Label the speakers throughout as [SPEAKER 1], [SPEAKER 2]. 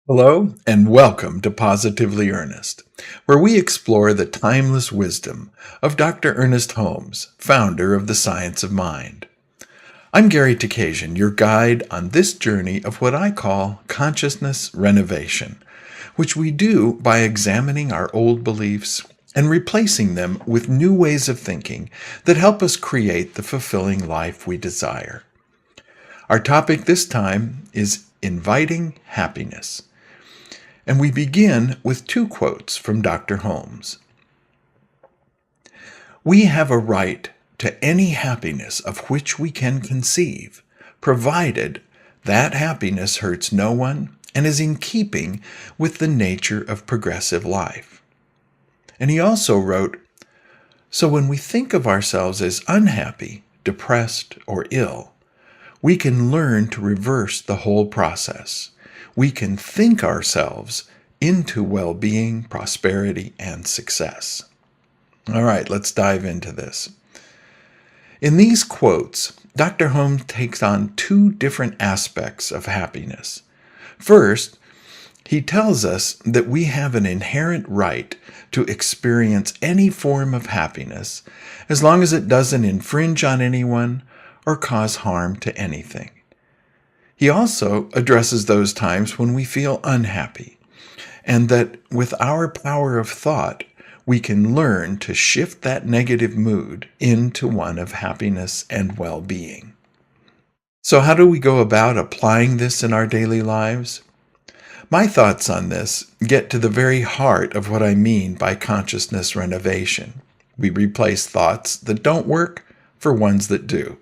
[SPEAKER 1] Hello, and welcome to Positively Ernest, where we explore the timeless wisdom of Dr. Ernest Holmes, founder of the Science of Mind. I'm Gary Takesian, your guide on this journey of what I call consciousness renovation, which we do by examining our old beliefs and replacing them with new ways of thinking that help us create the fulfilling life we desire. Our topic this time is inviting happiness. And we begin with two quotes from Dr. Holmes. "We have a right to any happiness of which we can conceive, provided that happiness hurts no one and is in keeping with the nature of progressive life." And he also wrote, "So when we think of ourselves as unhappy, depressed, or ill, we can learn to reverse the whole process. We can think ourselves into well-being, prosperity, and success." All right, let's dive into this. In these quotes, Dr. Holmes takes on two different aspects of happiness. First, he tells us that we have an inherent right to experience any form of happiness as long as it doesn't infringe on anyone or cause harm to anything. He also addresses those times when we feel unhappy, and that with our power of thought, we can learn to shift that negative mood into one of happiness and well-being. So how do we go about applying this in our daily lives? My thoughts on this get to the very heart of what I mean by consciousness renovation. We replace thoughts that don't work for ones that do.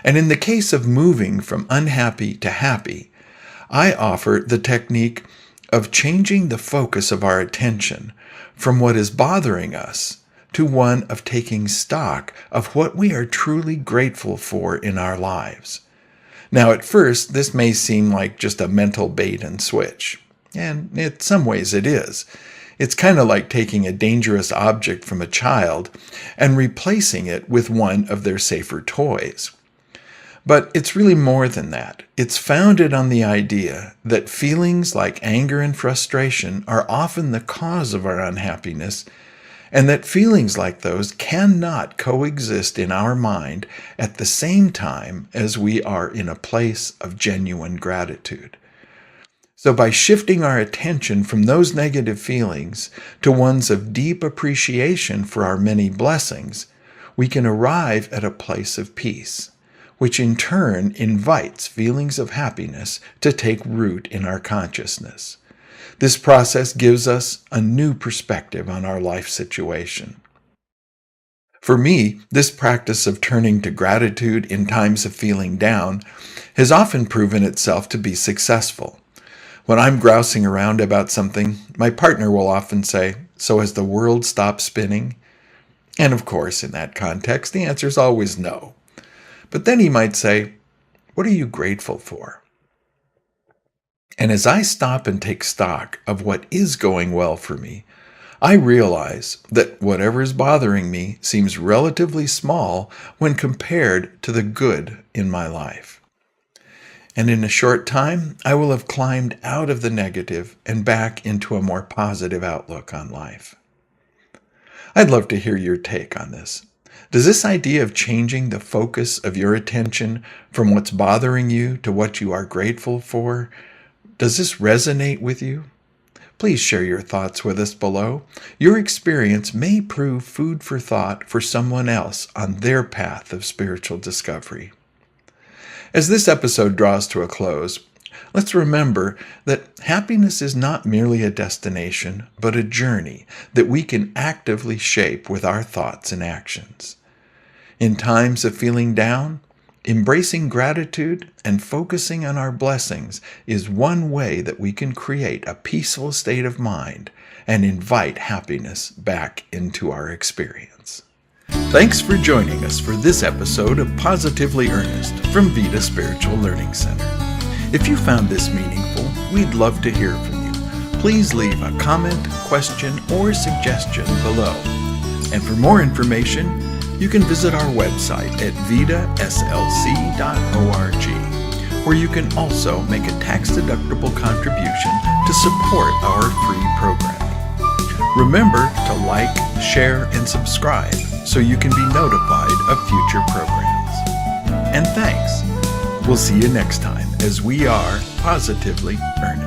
[SPEAKER 1] And in the case of moving from unhappy to happy, I offer the technique of changing the focus of our attention from what is bothering us to one of taking stock of what we are truly grateful for in our lives. Now, at first, this may seem like just a mental bait and switch, and in some ways it is. It's kind of like taking a dangerous object from a child and replacing it with one of their safer toys. But it's really more than that. It's founded on the idea that feelings like anger and frustration are often the cause of our unhappiness, and that feelings like those cannot coexist in our mind at the same time as we are in a place of genuine gratitude. So by shifting our attention from those negative feelings to ones of deep appreciation for our many blessings, we can arrive at a place of peace, which in turn invites feelings of happiness to take root in our consciousness. This process gives us a new perspective on our life situation. For me, this practice of turning to gratitude in times of feeling down has often proven itself to be successful. When I'm grousing around about something, my partner will often say, "So has the world stopped spinning?" And of course, in that context, the answer is always no. But then he might say, "What are you grateful for?" And as I stop and take stock of what is going well for me, I realize that whatever is bothering me seems relatively small when compared to the good in my life. And in a short time, I will have climbed out of the negative and back into a more positive outlook on life. I'd love to hear your take on this. Does this idea of changing the focus of your attention from what's bothering you to what you are grateful for, does this resonate with you? Please share your thoughts with us below. Your experience may prove food for thought for someone else on their path of spiritual discovery. As this episode draws to a close, let's remember that happiness is not merely a destination, but a journey that we can actively shape with our thoughts and actions. In times of feeling down, embracing gratitude and focusing on our blessings is one way that we can create a peaceful state of mind and invite happiness back into our experience. Thanks for joining us for this episode of Positively Ernest from Vida Spiritual Learning Center. If you found this meaningful, we'd love to hear from you. Please leave a comment, question, or suggestion below. And for more information, you can visit our website at vidaslc.org, where you can also make a tax-deductible contribution to support our free programming. Remember to like, share, and subscribe so you can be notified of future programs. And thanks. We'll see you next time as we are Positively Ernest.